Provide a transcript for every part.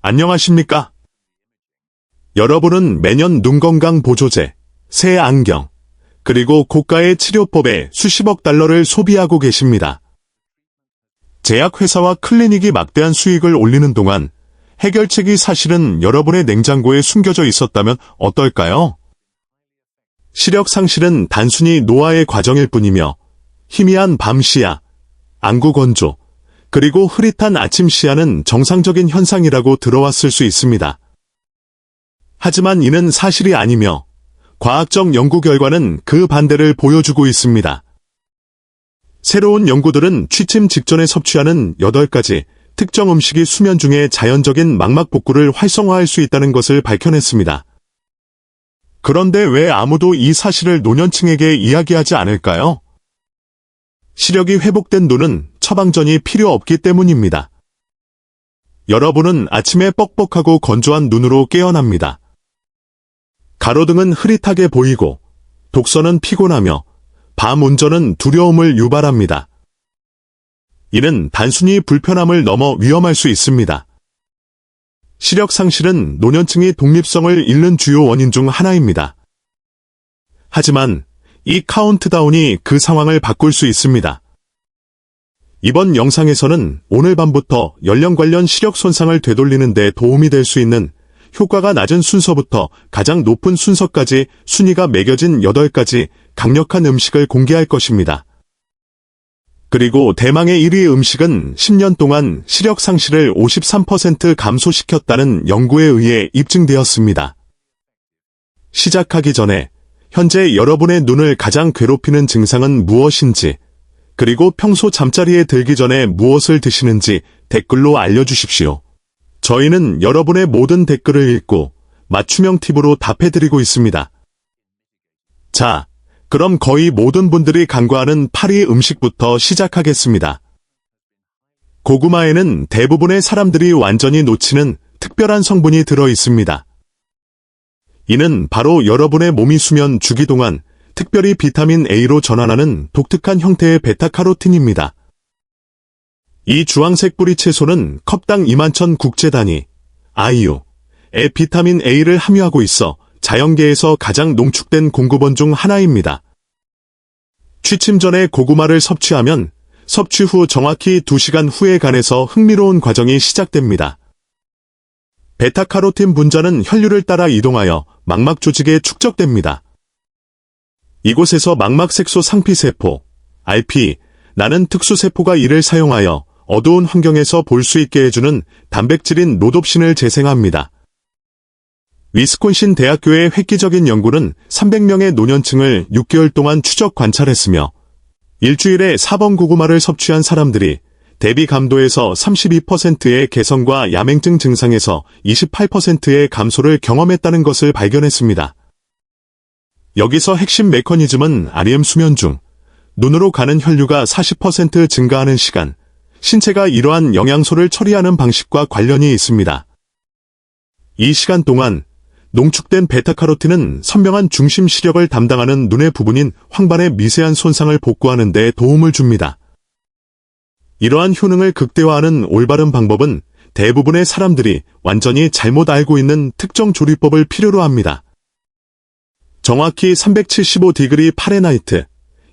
안녕하십니까? 여러분은 매년 눈 건강 보조제, 새 안경, 그리고 고가의 치료법에 수십억 달러를 소비하고 계십니다. 제약회사와 클리닉이 막대한 수익을 올리는 동안 해결책이 사실은 여러분의 냉장고에 숨겨져 있었다면 어떨까요? 시력 상실은 단순히 노화의 과정일 뿐이며 희미한 밤 시야, 안구 건조, 그리고 흐릿한 아침 시야는 정상적인 현상이라고 들어왔을 수 있습니다. 하지만 이는 사실이 아니며 과학적 연구 결과는 그 반대를 보여주고 있습니다. 새로운 연구들은 취침 직전에 섭취하는 8가지 특정 음식이 수면 중에 자연적인 망막 복구를 활성화할 수 있다는 것을 밝혀냈습니다. 그런데 왜 아무도 이 사실을 노년층에게 이야기하지 않을까요? 시력이 회복된 눈은 처방전이 필요 없기 때문입니다. 여러분은 아침에 뻑뻑하고 건조한 눈으로 깨어납니다. 가로등은 흐릿하게 보이고 독서는 피곤하며 밤 운전은 두려움을 유발합니다. 이는 단순히 불편함을 넘어 위험할 수 있습니다. 시력 상실은 노년층이 독립성을 잃는 주요 원인 중 하나입니다. 하지만 이 카운트다운이 그 상황을 바꿀 수 있습니다. 이번 영상에서는 오늘 밤부터 연령 관련 시력 손상을 되돌리는 데 도움이 될 수 있는 효과가 낮은 순서부터 가장 높은 순서까지 순위가 매겨진 8가지 강력한 음식을 공개할 것입니다. 그리고 대망의 1위 음식은 10년 동안 시력 상실을 53% 감소시켰다는 연구에 의해 입증되었습니다. 시작하기 전에 현재 여러분의 눈을 가장 괴롭히는 증상은 무엇인지, 그리고 평소 잠자리에 들기 전에 무엇을 드시는지 댓글로 알려주십시오. 저희는 여러분의 모든 댓글을 읽고 맞춤형 팁으로 답해드리고 있습니다. 자, 그럼 거의 모든 분들이 간과하는 8위 음식부터 시작하겠습니다. 고구마에는 대부분의 사람들이 완전히 놓치는 특별한 성분이 들어 있습니다. 이는 바로 여러분의 몸이 수면 주기 동안 특별히 비타민 A로 전환하는 독특한 형태의 베타카로틴입니다. 이 주황색 뿌리 채소는 컵당 21,000 국제 단위, IU에 비타민 A를 함유하고 있어 자연계에서 가장 농축된 공급원 중 하나입니다. 취침 전에 고구마를 섭취하면 섭취 후 정확히 2시간 후에 간에서 흥미로운 과정이 시작됩니다. 베타카로틴 분자는 혈류를 따라 이동하여 망막 조직에 축적됩니다. 이곳에서 망막색소 상피세포, RP라는 특수세포가 이를 사용하여 어두운 환경에서 볼 수 있게 해주는 단백질인 로놉신을 재생합니다. 위스콘신 대학교의 획기적인 연구는 300명의 노년층을 6개월 동안 추적 관찰했으며 일주일에 4번 고구마를 섭취한 사람들이 대비 감도에서 32%의 개선과 야맹증 증상에서 28%의 감소를 경험했다는 것을 발견했습니다. 여기서 핵심 메커니즘은 REM 수면 중 눈으로 가는 혈류가 40% 증가하는 시간, 신체가 이러한 영양소를 처리하는 방식과 관련이 있습니다. 이 시간 동안 농축된 베타카로틴은 선명한 중심 시력을 담당하는 눈의 부분인 황반의 미세한 손상을 복구하는 데 도움을 줍니다. 이러한 효능을 극대화하는 올바른 방법은 대부분의 사람들이 완전히 잘못 알고 있는 특정 조리법을 필요로 합니다. 정확히 375디그리 파레나이트,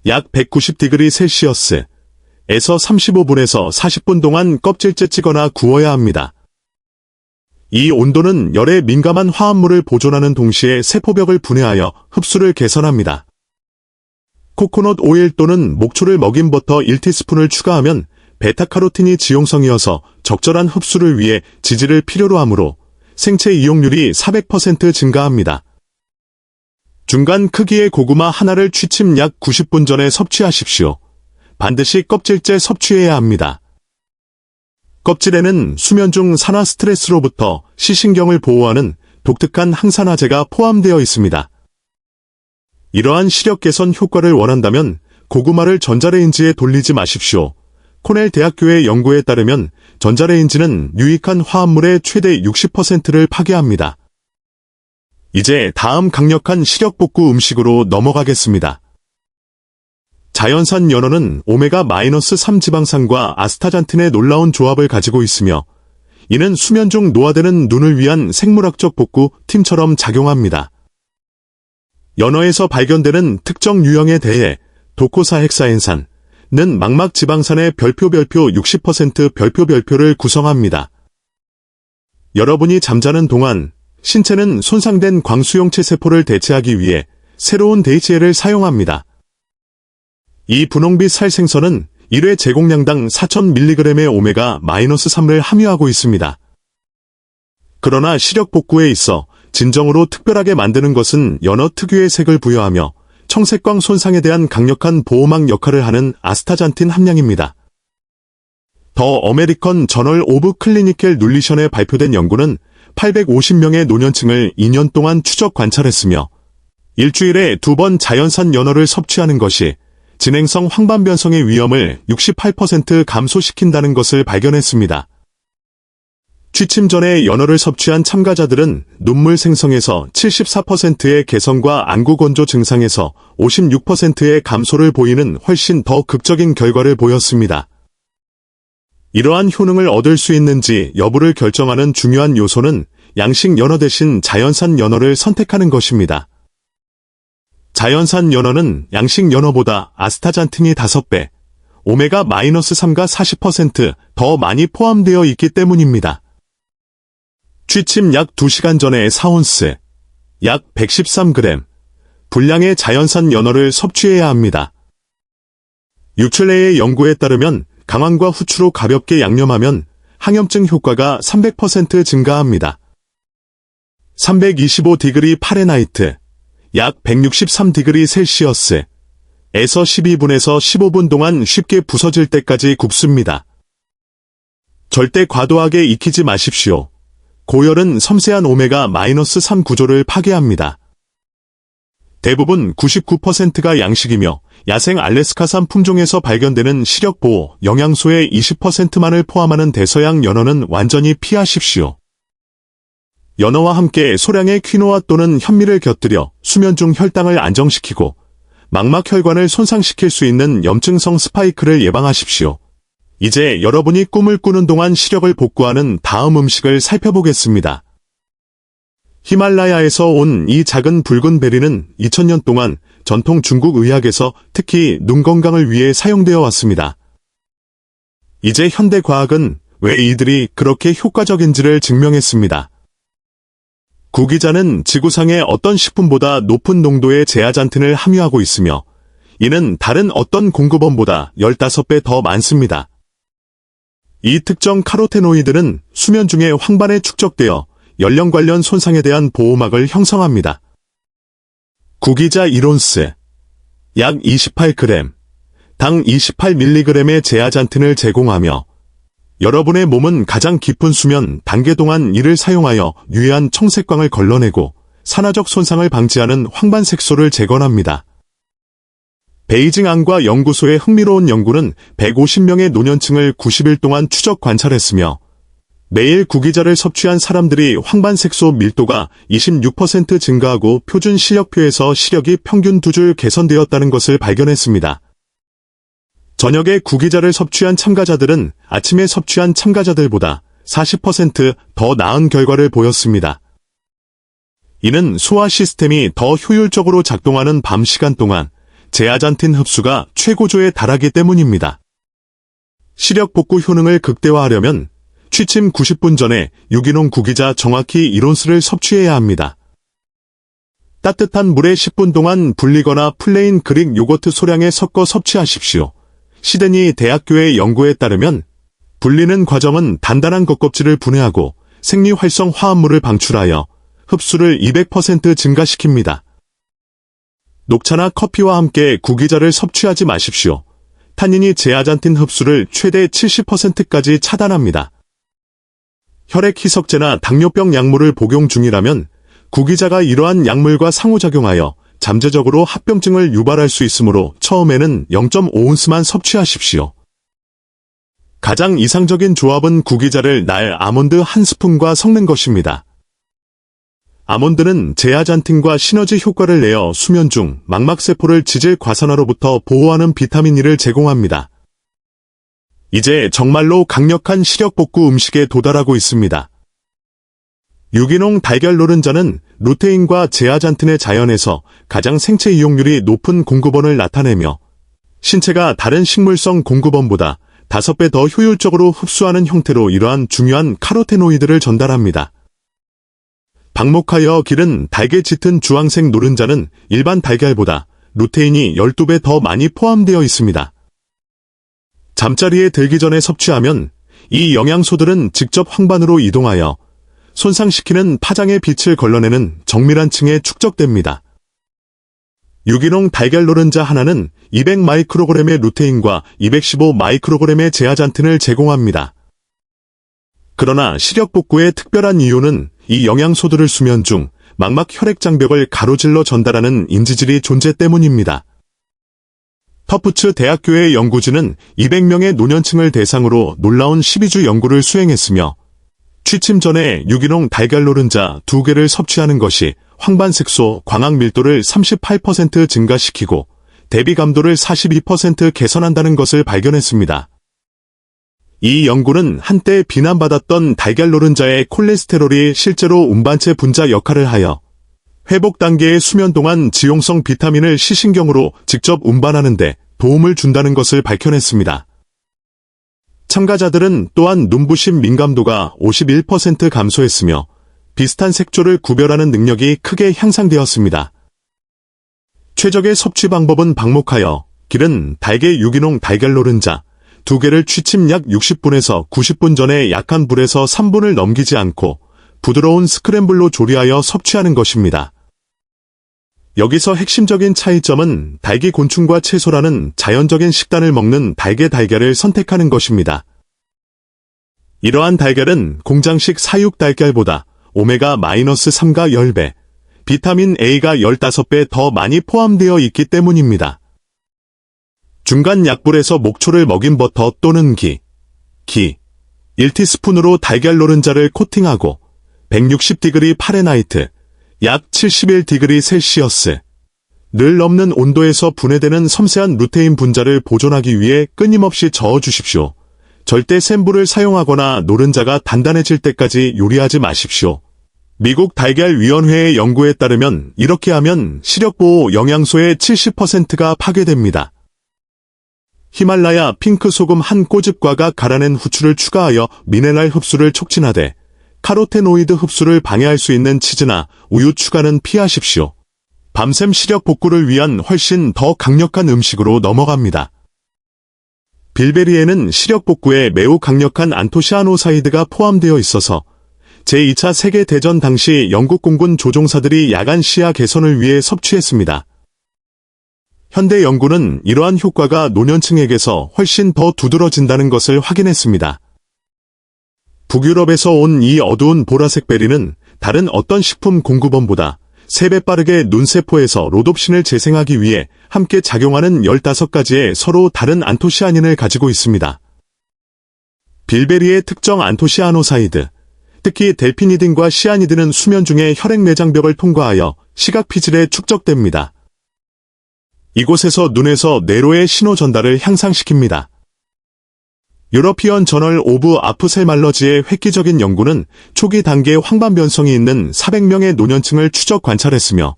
약 190디그리 셀시어스, 에서 35분에서 40분 동안 껍질째 찌거나 구워야 합니다. 이 온도는 열에 민감한 화합물을 보존하는 동시에 세포벽을 분해하여 흡수를 개선합니다. 코코넛 오일 또는 목초를 먹인 버터 1티스푼을 추가하면 베타카로틴이 지용성이어서 적절한 흡수를 위해 지질을 필요로 하므로 생체 이용률이 400% 증가합니다. 중간 크기의 고구마 하나를 취침 약 90분 전에 섭취하십시오. 반드시 껍질째 섭취해야 합니다. 껍질에는 수면 중 산화 스트레스로부터 시신경을 보호하는 독특한 항산화제가 포함되어 있습니다. 이러한 시력 개선 효과를 원한다면 고구마를 전자레인지에 돌리지 마십시오. 코넬 대학교의 연구에 따르면 전자레인지는 유익한 화합물의 최대 60%를 파괴합니다. 이제 다음 강력한 시력 복구 음식으로 넘어가겠습니다. 자연산 연어는 오메가-3 지방산과 아스타잔틴의 놀라운 조합을 가지고 있으며 이는 수면 중 노화되는 눈을 위한 생물학적 복구 팀처럼 작용합니다. 연어에서 발견되는 특정 유형에 대해 도코사헥사엔산은 망막 지방산의 별표 60% 별표를 구성합니다. 여러분이 잠자는 동안 신체는 손상된 광수용체 세포를 대체하기 위해 새로운 대체제를 사용합니다. 이 분홍빛 살생선은 1회 제공량당 4000mg의 오메가-3를 함유하고 있습니다. 그러나 시력 복구에 있어 진정으로 특별하게 만드는 것은 연어 특유의 색을 부여하며 청색광 손상에 대한 강력한 보호막 역할을 하는 아스타잔틴 함량입니다. 더 어메리컨 저널 오브 클리니컬 눌리션에 발표된 연구는 850명의 노년층을 2년 동안 추적 관찰했으며 일주일에 2번 자연산 연어를 섭취하는 것이 진행성 황반변성의 위험을 68% 감소시킨다는 것을 발견했습니다. 취침 전에 연어를 섭취한 참가자들은 눈물 생성에서 74%의 개선과 안구 건조 증상에서 56%의 감소를 보이는 훨씬 더 극적인 결과를 보였습니다. 이러한 효능을 얻을 수 있는지 여부를 결정하는 중요한 요소는 양식 연어 대신 자연산 연어를 선택하는 것입니다. 자연산 연어는 양식 연어보다 아스타잔틴이 5배, 오메가-3가 40% 많이 포함되어 있기 때문입니다. 취침 약 2시간 전에 4온스, 약 113g, 분량의 자연산 연어를 섭취해야 합니다. 유출레의 연구에 따르면 강황과 후추로 가볍게 양념하면 항염증 효과가 300% 증가합니다. 325° 파레나이트, 약 163° 셀시어스에서 12분에서 15분 동안 쉽게 부서질 때까지 굽습니다. 절대 과도하게 익히지 마십시오. 고열은 섬세한 오메가-3 구조를 파괴합니다. 대부분 99%가 양식이며 야생 알래스카산 품종에서 발견되는 시력보호 영양소의 20%만을 포함하는 대서양 연어는 완전히 피하십시오. 연어와 함께 소량의 퀴노아 또는 현미를 곁들여 수면 중 혈당을 안정시키고 망막 혈관을 손상시킬 수 있는 염증성 스파이크를 예방하십시오. 이제 여러분이 꿈을 꾸는 동안 시력을 복구하는 다음 음식을 살펴보겠습니다. 히말라야에서 온 이 작은 붉은 베리는 2000년 동안 전통 중국 의학에서 특히 눈 건강을 위해 사용되어 왔습니다. 이제 현대 과학은 왜 이들이 그렇게 효과적인지를 증명했습니다. 구기자는 지구상의 어떤 식품보다 높은 농도의 제아잔틴을 함유하고 있으며 이는 다른 어떤 공급원보다 15배 더 많습니다. 이 특정 카로테노이드는 수면 중에 황반에 축적되어 연령 관련 손상에 대한 보호막을 형성합니다. 구기자 1온스, 약 28g, 당 28mg의 제아잔틴을 제공하며 여러분의 몸은 가장 깊은 수면 단계 동안 이를 사용하여 유해한 청색광을 걸러내고 산화적 손상을 방지하는 황반색소를 재건합니다. 베이징 안과 연구소의 흥미로운 연구는 150명의 노년층을 90일 동안 추적 관찰했으며 매일 구기자를 섭취한 사람들이 황반색소 밀도가 26% 증가하고 표준 시력표에서 시력이 평균 2줄 개선되었다는 것을 발견했습니다. 저녁에 구기자를 섭취한 참가자들은 아침에 섭취한 참가자들보다 40% 나은 결과를 보였습니다. 이는 소화 시스템이 더 효율적으로 작동하는 밤 시간 동안 제아잔틴 흡수가 최고조에 달하기 때문입니다. 시력 복구 효능을 극대화하려면 취침 90분 전에 유기농 구기자 정확히 1온스를 섭취해야 합니다. 따뜻한 물에 10분 동안 불리거나 플레인 그릭 요거트 소량에 섞어 섭취하십시오. 시드니 대학교의 연구에 따르면 불리는 과정은 단단한 겉껍질을 분해하고 생리활성 화합물을 방출하여 흡수를 200% 증가시킵니다. 녹차나 커피와 함께 구기자를 섭취하지 마십시오. 타닌이 제아잔틴 흡수를 최대 70%까지 차단합니다. 혈액 희석제나 당뇨병 약물을 복용 중이라면 구기자가 이러한 약물과 상호작용하여 잠재적으로 합병증을 유발할 수 있으므로 처음에는 0.5온스만 섭취하십시오. 가장 이상적인 조합은 구기자를 날 아몬드 한 스푼과 섞는 것입니다. 아몬드는 제아잔틴과 시너지 효과를 내어 수면 중 망막세포를 지질 과산화로부터 보호하는 비타민 E를 제공합니다. 이제 정말로 강력한 시력 복구 음식에 도달하고 있습니다. 유기농 달걀 노른자는 루테인과 제아잔틴의 자연에서 가장 생체 이용률이 높은 공급원을 나타내며 신체가 다른 식물성 공급원보다 5배 더 효율적으로 흡수하는 형태로 이러한 중요한 카로테노이드를 전달합니다. 박목하여 기른 달게 짙은 주황색 노른자는 일반 달걀보다 루테인이 12배 더 많이 포함되어 있습니다. 잠자리에 들기 전에 섭취하면 이 영양소들은 직접 황반으로 이동하여 손상시키는 파장의 빛을 걸러내는 정밀한 층에 축적됩니다. 유기농 달걀 노른자 하나는 200마이크로그램의 루테인과 215마이크로그램의 제아잔틴을 제공합니다. 그러나 시력 복구의 특별한 이유는 이 영양소들을 수면 중 망막 혈액 장벽을 가로질러 전달하는 인지질이 존재 때문입니다. 터프츠 대학교의 연구진은 200명의 노년층을 대상으로 놀라운 12주 연구를 수행했으며 취침 전에 유기농 달걀 노른자 2개를 섭취하는 것이 황반색소 광학 밀도를 38% 증가시키고 대비 감도를 42% 개선한다는 것을 발견했습니다. 이 연구는 한때 비난받았던 달걀 노른자의 콜레스테롤이 실제로 운반체 분자 역할을 하여 회복 단계의 수면 동안 지용성 비타민을 시신경으로 직접 운반하는 데 도움을 준다는 것을 밝혀냈습니다. 참가자들은 또한 눈부심 민감도가 51% 감소했으며 비슷한 색조를 구별하는 능력이 크게 향상되었습니다. 최적의 섭취 방법은 박목하여 기른 달게 유기농 달걀 노른자 2개를 취침 약 60분에서 90분 전에 약한 불에서 3분을 넘기지 않고 부드러운 스크램블로 조리하여 섭취하는 것입니다. 여기서 핵심적인 차이점은 달기 곤충과 채소라는 자연적인 식단을 먹는 달게 달걀을 선택하는 것입니다. 이러한 달걀은 공장식 사육 달걀보다 오메가-3가 10배, 비타민 A가 15배 더 많이 포함되어 있기 때문입니다. 중간 약불에서 목초를 먹인 버터 또는 기 1티스푼으로 달걀 노른자를 코팅하고 160디그리 파레나이트, 약 71디그리 셀시어스 를 넘는 온도에서 분해되는 섬세한 루테인 분자를 보존하기 위해 끊임없이 저어주십시오. 절대 센 불을 사용하거나 노른자가 단단해질 때까지 요리하지 마십시오. 미국 달걀위원회의 연구에 따르면 이렇게 하면 시력보호 영양소의 70%가 파괴됩니다. 히말라야 핑크 소금 한 꼬집과가 갈아낸 후추를 추가하여 미네랄 흡수를 촉진하되 카로테노이드 흡수를 방해할 수 있는 치즈나 우유 추가는 피하십시오. 밤샘 시력 복구를 위한 훨씬 더 강력한 음식으로 넘어갑니다. 빌베리에는 시력 복구에 매우 강력한 안토시아노사이드가 포함되어 있어서 제2차 세계대전 당시 영국 공군 조종사들이 야간 시야 개선을 위해 섭취했습니다. 현대 연구는 이러한 효과가 노년층에게서 훨씬 더 두드러진다는 것을 확인했습니다. 북유럽에서 온 이 어두운 보라색 베리는 다른 어떤 식품 공급원보다 3배 빠르게 눈세포에서 로놉신을 재생하기 위해 함께 작용하는 15가지의 서로 다른 안토시아닌을 가지고 있습니다. 빌베리의 특정 안토시아노사이드, 특히 델피니딘과 시아니딘은 수면 중에 혈액 내장벽을 통과하여 시각 피질에 축적됩니다. 이곳에서 눈에서 뇌로의 신호 전달을 향상시킵니다. 유러피언 저널 오브 아프셀말러지의 획기적인 연구는 초기 단계 황반 변성이 있는 400명의 노년층을 추적 관찰했으며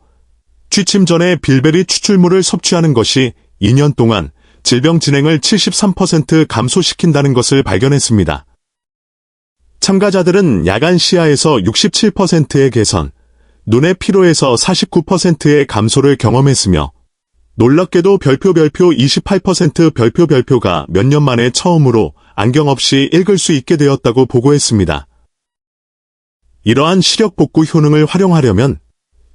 취침 전에 빌베리 추출물을 섭취하는 것이 2년 동안 질병 진행을 73% 감소시킨다는 것을 발견했습니다. 참가자들은 야간 시야에서 67%의 개선, 눈의 피로에서 49%의 감소를 경험했으며 놀랍게도 별표 28% 별표가 몇 년 만에 처음으로 안경 없이 읽을 수 있게 되었다고 보고했습니다. 이러한 시력 복구 효능을 활용하려면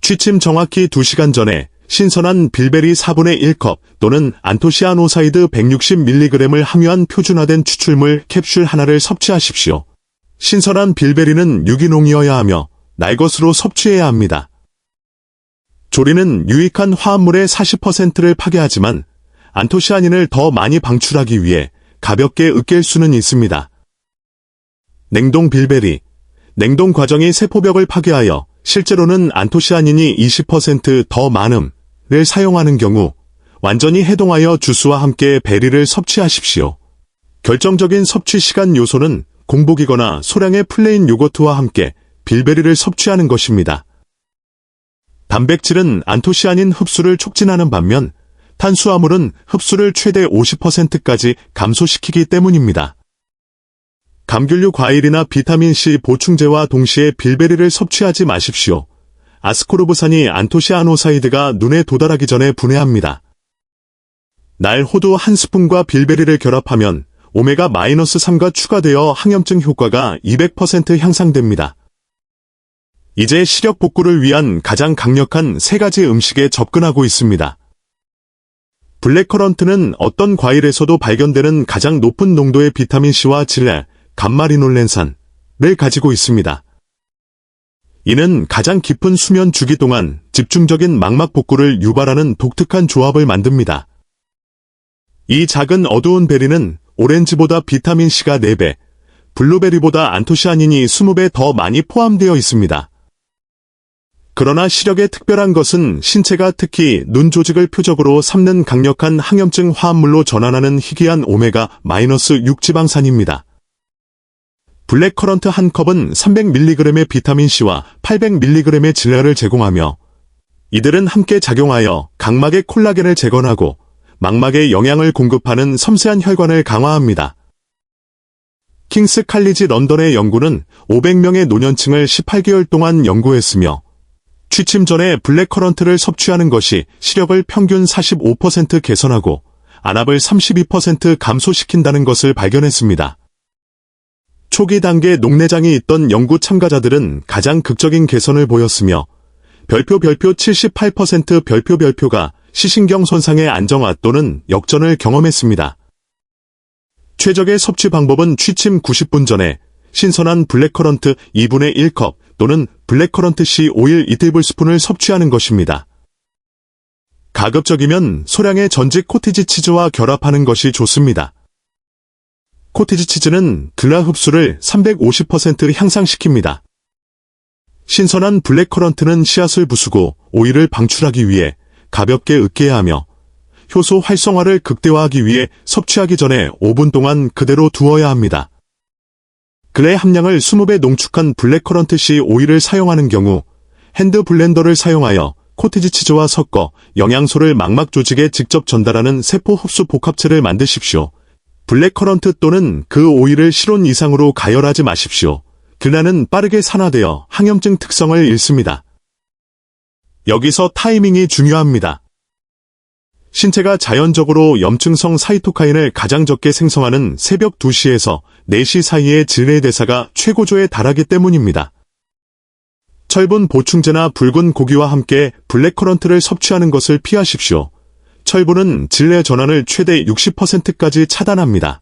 취침 정확히 2시간 전에 신선한 빌베리 4분의 1컵 또는 안토시아노사이드 160mg을 함유한 표준화된 추출물 캡슐 하나를 섭취하십시오. 신선한 빌베리는 유기농이어야 하며 날 것으로 섭취해야 합니다. 조리는 유익한 화합물의 40%를 파괴하지만 안토시아닌을 더 많이 방출하기 위해 가볍게 으깰 수는 있습니다. 냉동 빌베리. 냉동 과정이 세포벽을 파괴하여 실제로는 안토시아닌이 20% 더 많음을 사용하는 경우 완전히 해동하여 주스와 함께 베리를 섭취하십시오. 결정적인 섭취 시간 요소는 공복이거나 소량의 플레인 요거트와 함께 빌베리를 섭취하는 것입니다. 단백질은 안토시아닌 흡수를 촉진하는 반면 탄수화물은 흡수를 최대 50%까지 감소시키기 때문입니다. 감귤류 과일이나 비타민C 보충제와 동시에 빌베리를 섭취하지 마십시오. 아스코르브산이 안토시아노사이드가 눈에 도달하기 전에 분해합니다. 날 호두 한 스푼과 빌베리를 결합하면 오메가-3가 추가되어 항염증 효과가 200% 향상됩니다. 이제 시력 복구를 위한 가장 강력한 3가지 음식에 접근하고 있습니다. 블랙커런트는 어떤 과일에서도 발견되는 가장 높은 농도의 비타민C와 질레, 감마리놀렌산을 가지고 있습니다. 이는 가장 깊은 수면 주기 동안 집중적인 망막 복구를 유발하는 독특한 조합을 만듭니다. 이 작은 어두운 베리는 오렌지보다 비타민C가 4배, 블루베리보다 안토시아닌이 20배 더 많이 포함되어 있습니다. 그러나 시력에 특별한 것은 신체가 특히 눈 조직을 표적으로 삼는 강력한 항염증 화합물로 전환하는 희귀한 오메가-6 지방산입니다. 블랙커런트 한 컵은 300mg의 비타민C와 800mg의 질레를 제공하며 이들은 함께 작용하여 각막의 콜라겐을 재건하고 망막에 영양을 공급하는 섬세한 혈관을 강화합니다. 킹스 칼리지 런던의 연구는 500명의 노년층을 18개월 동안 연구했으며 취침 전에 블랙커런트를 섭취하는 것이 시력을 평균 45% 개선하고 안압을 32% 감소시킨다는 것을 발견했습니다. 초기 단계 녹내장이 있던 연구 참가자들은 가장 극적인 개선을 보였으며 별표 78% 별표가 시신경 손상의 안정화 또는 역전을 경험했습니다. 최적의 섭취 방법은 취침 90분 전에 신선한 블랙커런트 2분의 1컵 또는 블랙커런트 C 오일 이틀블스푼을 섭취하는 것입니다. 가급적이면 소량의 전직 코티지 치즈와 결합하는 것이 좋습니다. 코티지 치즈는 글라 흡수를 350% 향상시킵니다. 신선한 블랙커런트는 씨앗을 부수고 오일을 방출하기 위해 가볍게 으깨야 하며 효소 활성화를 극대화하기 위해 섭취하기 전에 5분 동안 그대로 두어야 합니다. 글의 함량을 20배 농축한 블랙커런트 C 오일을 사용하는 경우 핸드 블렌더를 사용하여 코티지 치즈와 섞어 영양소를 망막 조직에 직접 전달하는 세포 흡수 복합체를 만드십시오. 블랙커런트 또는 그 오일을 실온 이상으로 가열하지 마십시오. 글라는 빠르게 산화되어 항염증 특성을 잃습니다. 여기서 타이밍이 중요합니다. 신체가 자연적으로 염증성 사이토카인을 가장 적게 생성하는 새벽 2시에서 4시 사이에 질내 대사가 최고조에 달하기 때문입니다. 철분 보충제나 붉은 고기와 함께 블랙커런트를 섭취하는 것을 피하십시오. 철분은 질내 전환을 최대 60%까지 차단합니다.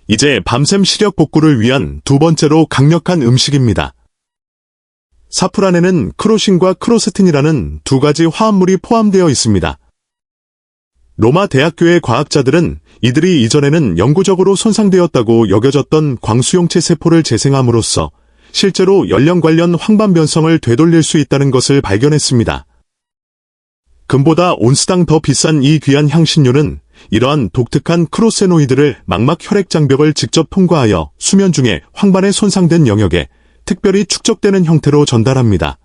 이제 밤샘 시력 복구를 위한 두 번째로 강력한 음식입니다. 사프란에는 크로신과 크로스틴이라는 두 가지 화합물이 포함되어 있습니다. 로마 대학교의 과학자들은 이들이 이전에는 영구적으로 손상되었다고 여겨졌던 광수용체 세포를 재생함으로써 실제로 연령 관련 황반 변성을 되돌릴 수 있다는 것을 발견했습니다. 금보다 온스당 더 비싼 이 귀한 향신료는 이러한 독특한 크로세노이드를 망막 혈액 장벽을 직접 통과하여 수면 중에 황반에 손상된 영역에 특별히 축적되는 형태로 전달합니다.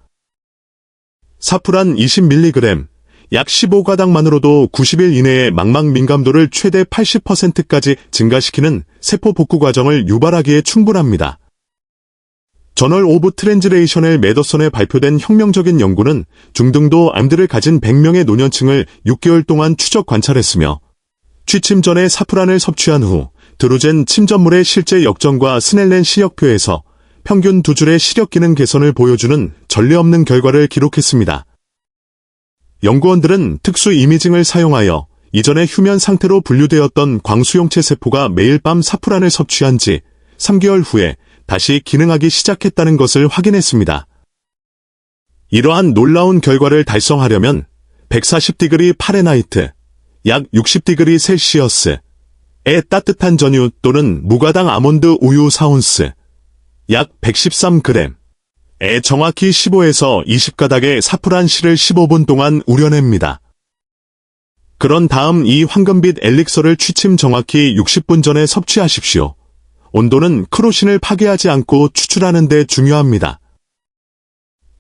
사프란 20mg, 약 15가닥만으로도 90일 이내에 망막 민감도를 최대 80%까지 증가시키는 세포 복구 과정을 유발하기에 충분합니다. 저널 오브 트랜즈레이셔널 메더선에 발표된 혁명적인 연구는 중등도 암들을 가진 100명의 노년층을 6개월 동안 추적 관찰했으며 취침 전에 사프란을 섭취한 후 드루젠 침전물의 실제 역전과 스넬렌 시력표에서 평균 2줄의 시력 기능 개선을 보여주는 전례 없는 결과를 기록했습니다. 연구원들은 특수 이미징을 사용하여 이전에 휴면 상태로 분류되었던 광수용체 세포가 매일 밤 사프란을 섭취한 지 3개월 후에 다시 기능하기 시작했다는 것을 확인했습니다. 이러한 놀라운 결과를 달성하려면 140디그리 파레나이트, 약 60디그리 셀시어스의 따뜻한 전유 또는 무가당 아몬드 우유 4온스, 약 113g에 정확히 15에서 20가닥의 사프란 씨를 15분 동안 우려냅니다. 그런 다음 이 황금빛 엘릭서를 취침 정확히 60분 전에 섭취하십시오. 온도는 크로신을 파괴하지 않고 추출하는 데 중요합니다.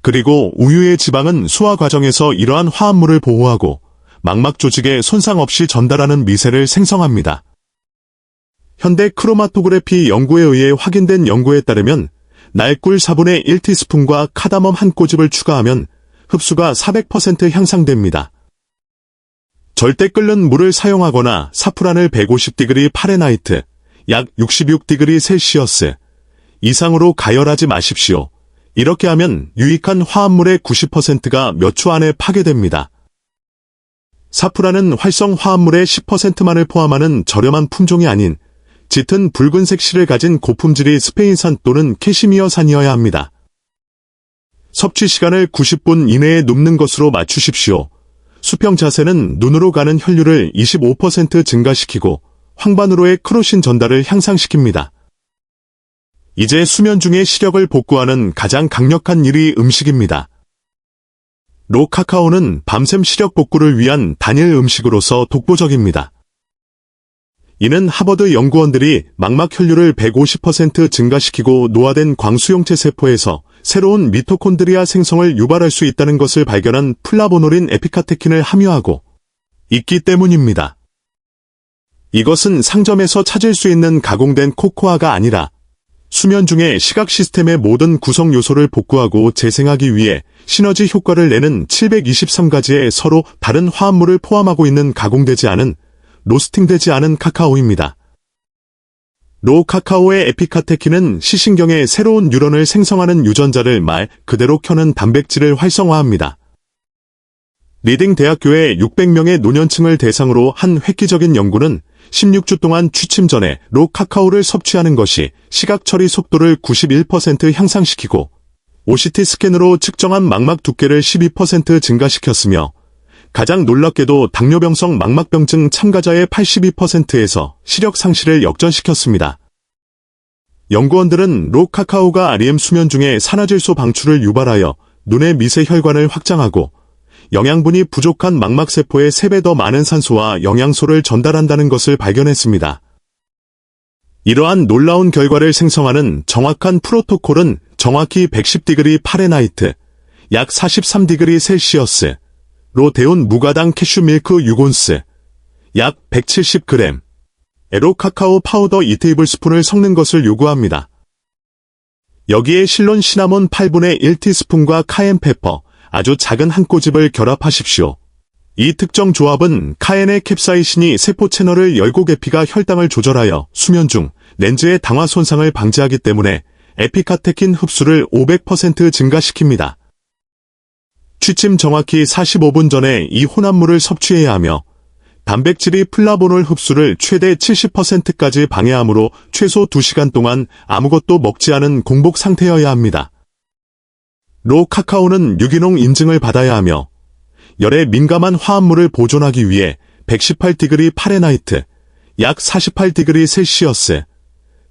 그리고 우유의 지방은 소화 과정에서 이러한 화합물을 보호하고 망막 조직에 손상 없이 전달하는 미세를 생성합니다. 현대 크로마토그래피 연구에 의해 확인된 연구에 따르면 날꿀 4분의 1티스푼과 카다멈 한 꼬집을 추가하면 흡수가 400% 향상됩니다. 절대 끓는 물을 사용하거나 사프란을 150디그리 파레나이트, 약 66디그리 셀시어스 이상으로 가열하지 마십시오. 이렇게 하면 유익한 화합물의 90%가 몇 초 안에 파괴됩니다. 사프란은 활성 화합물의 10%만을 포함하는 저렴한 품종이 아닌 짙은 붉은색 실을 가진 고품질이 스페인산 또는 캐시미어산이어야 합니다. 섭취 시간을 90분 이내에 눕는 것으로 맞추십시오. 수평 자세는 눈으로 가는 혈류를 25% 증가시키고 황반으로의 크로신 전달을 향상시킵니다. 이제 수면 중에 시력을 복구하는 가장 강력한 1위 음식입니다. 로 카카오는 밤샘 시력 복구를 위한 단일 음식으로서 독보적입니다. 이는 하버드 연구원들이 망막 혈류를 150% 증가시키고 노화된 광수용체 세포에서 새로운 미토콘드리아 생성을 유발할 수 있다는 것을 발견한 플라보노린 에피카테킨을 함유하고 있기 때문입니다. 이것은 상점에서 찾을 수 있는 가공된 코코아가 아니라 수면 중에 시각 시스템의 모든 구성 요소를 복구하고 재생하기 위해 시너지 효과를 내는 723가지의 서로 다른 화합물을 포함하고 있는 가공되지 않은, 로스팅되지 않은 카카오입니다. 로 카카오의 에피카테킨은 시신경의 새로운 뉴런을 생성하는 유전자를 말 그대로 켜는 단백질을 활성화합니다. 리딩 대학교의 600명의 노년층을 대상으로 한 획기적인 연구는 16주 동안 취침 전에 로 카카오를 섭취하는 것이 시각 처리 속도를 91% 향상시키고 OCT 스캔으로 측정한 망막 두께를 12% 증가시켰으며 가장 놀랍게도 당뇨병성 망막병증 참가자의 82%에서 시력 상실을 역전시켰습니다. 연구원들은 로 카카오가 REM 수면 중에 산화질소 방출을 유발하여 눈의 미세 혈관을 확장하고 영양분이 부족한 망막세포에 3배 더 많은 산소와 영양소를 전달한다는 것을 발견했습니다. 이러한 놀라운 결과를 생성하는 정확한 프로토콜은 정확히 110디그리 파레나이트, 약 43디그리 셀시어스로 데운 무가당 캐슈밀크 6온스, 약 170g, 에로 카카오 파우더 2테이블스푼을 섞는 것을 요구합니다. 여기에 실론 시나몬 8분의 1티스푼과 카엔페퍼, 아주 작은 한 꼬집을 결합하십시오. 이 특정 조합은 카엔의 캡사이신이 세포 채널을 열고 계피가 혈당을 조절하여 수면 중 렌즈의 당화 손상을 방지하기 때문에 에피카테킨 흡수를 500% 증가시킵니다. 취침 정확히 45분 전에 이 혼합물을 섭취해야 하며 단백질이 플라보놀 흡수를 최대 70%까지 방해하므로 최소 2시간 동안 아무것도 먹지 않은 공복 상태여야 합니다. 로 카카오는 유기농 인증을 받아야 하며 열에 민감한 화합물을 보존하기 위해 118디그리 파레나이트, 약 48디그리 셀시어스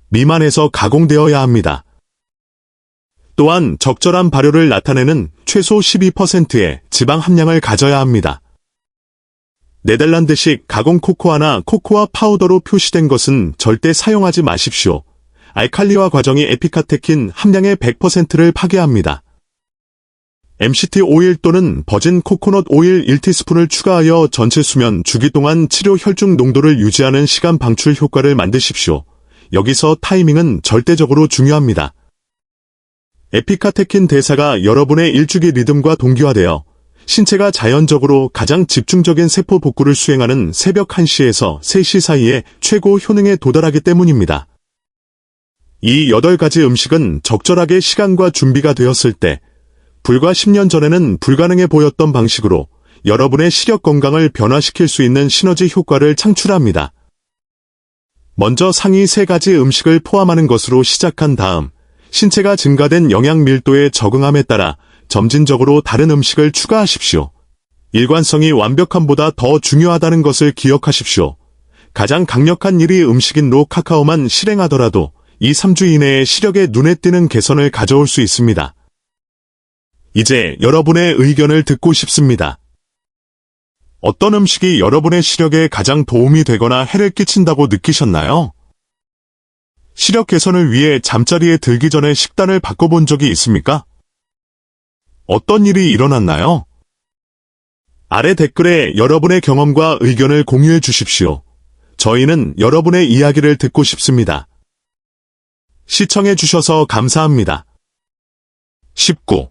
미만에서 가공되어야 합니다. 또한 적절한 발효를 나타내는 최소 12%의 지방 함량을 가져야 합니다. 네덜란드식 가공 코코아나 코코아 파우더로 표시된 것은 절대 사용하지 마십시오. 알칼리화 과정이 에피카테킨 함량의 100%를 파괴합니다. MCT 오일 또는 버진 코코넛 오일 1티스푼을 추가하여 전체 수면 주기 동안 치료 혈중 농도를 유지하는 시간 방출 효과를 만드십시오. 여기서 타이밍은 절대적으로 중요합니다. 에피카테킨 대사가 여러분의 일주기 리듬과 동기화되어 신체가 자연적으로 가장 집중적인 세포 복구를 수행하는 새벽 1시에서 3시 사이에 최고 효능에 도달하기 때문입니다. 이 8가지 음식은 적절하게 시간과 준비가 되었을 때 불과 10년 전에는 불가능해 보였던 방식으로 여러분의 시력 건강을 변화시킬 수 있는 시너지 효과를 창출합니다. 먼저 상위 3가지 음식을 포함하는 것으로 시작한 다음 신체가 증가된 영양 밀도에 적응함에 따라 점진적으로 다른 음식을 추가하십시오. 일관성이 완벽함보다 더 중요하다는 것을 기억하십시오. 가장 강력한 1위 음식인 로 카카오만 실행하더라도 2-3주 이내에 시력에 눈에 띄는 개선을 가져올 수 있습니다. 이제 여러분의 의견을 듣고 싶습니다. 어떤 음식이 여러분의 시력에 가장 도움이 되거나 해를 끼친다고 느끼셨나요? 시력 개선을 위해 잠자리에 들기 전에 식단을 바꿔본 적이 있습니까? 어떤 일이 일어났나요? 아래 댓글에 여러분의 경험과 의견을 공유해 주십시오. 저희는 여러분의 이야기를 듣고 싶습니다. 시청해 주셔서 감사합니다. 19.